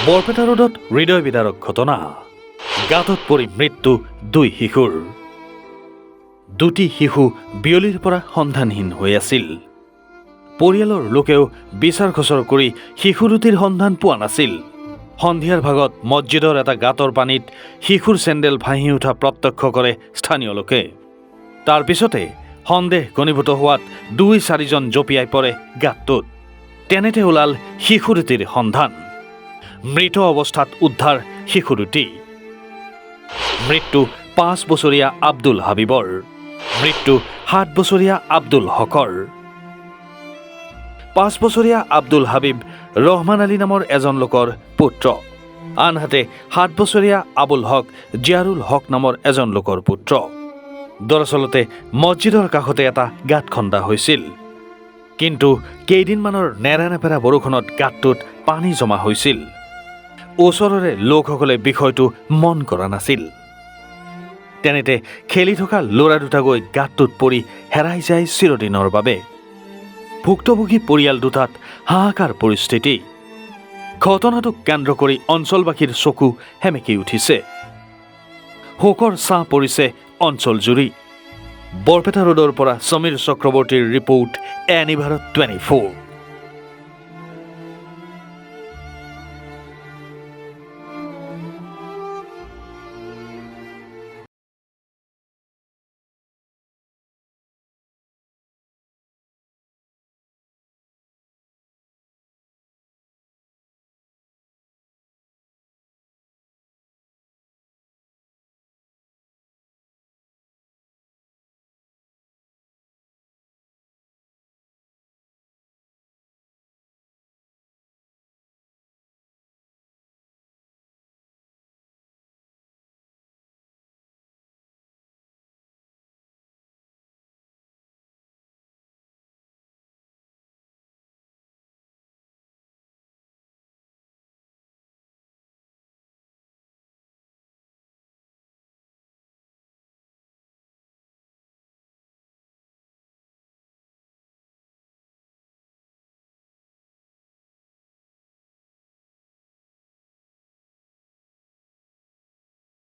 বৰপেটা ৰোডত হৃদয় বিদাৰক ঘটনা। গাঁতত পৰি মৃত্যু 2 শিশুৰ। দুটি শিশু বিয়লিৰ পৰা সন্ধানহীন হৈ আছিল। পৰিয়ালৰ লোকেও বিচাৰ খোচৰ কৰি শিশু দুটিৰ সন্ধান পোৱা নাছিল। সন্ধিয়াৰ ভাগত মছজিদৰ এটা গাঁতৰ পানীত শিশুৰ চেণ্ডেল ভাহি উঠা প্ৰত্যক্ষ কৰে স্থানীয় লোকে। তাৰ পিছতে সন্দেহ ঘনীভূত হোৱাত 2-4জন জঁপিয়াই পৰে গাঁতটোত। তেনেতে ওলাল শিশু দুটিৰ সন্ধান। মৃত অৱস্থাত উদ্ধাৰ শিশু দুটি। মৃত্যু 5 বছৰীয়া আব্দুল হাবিবৰ, মৃত্যু 7 বছৰীয়া আব্দুল হকৰ। 5 বছৰীয়া আব্দুল হাবিব ৰহমান আলী নামৰ এজন লোকৰ পুত্ৰ, আনহাতে 7 বছৰীয়া আবুল হক জিয়াৰুল হক নামৰ এজন লোকৰ পুত্ৰ। দৰাচলতে মছজিদৰ কাষতে এটা গাঁত খন্দা হৈছিল, কিন্তু কেইদিনমানৰ নেৰানেপেৰা বৰষুণত গাঁতটোত পানী জমা হৈছিল। ওচৰৰে লোকসকলে বিষয়টো মন কৰা নাছিল। তেনেতে খেলি থকা ল'ৰা দুটা গৈ গাঁতটোত পৰি হেৰাই যায় চিৰদিনৰ বাবে। ভুক্তভোগী পৰিয়াল দুটাত হাহাকাৰ পৰিস্থিতি। ঘটনাটোক কেন্দ্ৰ কৰি অঞ্চলবাসীৰ চকু সেমেকি উঠিছে। শোকৰ ছাঁ পৰিছে অঞ্চলজুৰি। বৰপেটা ৰোডৰ পৰা সমীৰ চক্ৰৱৰ্তীৰ ৰিপৰ্ট, এনি ভাৰত 24।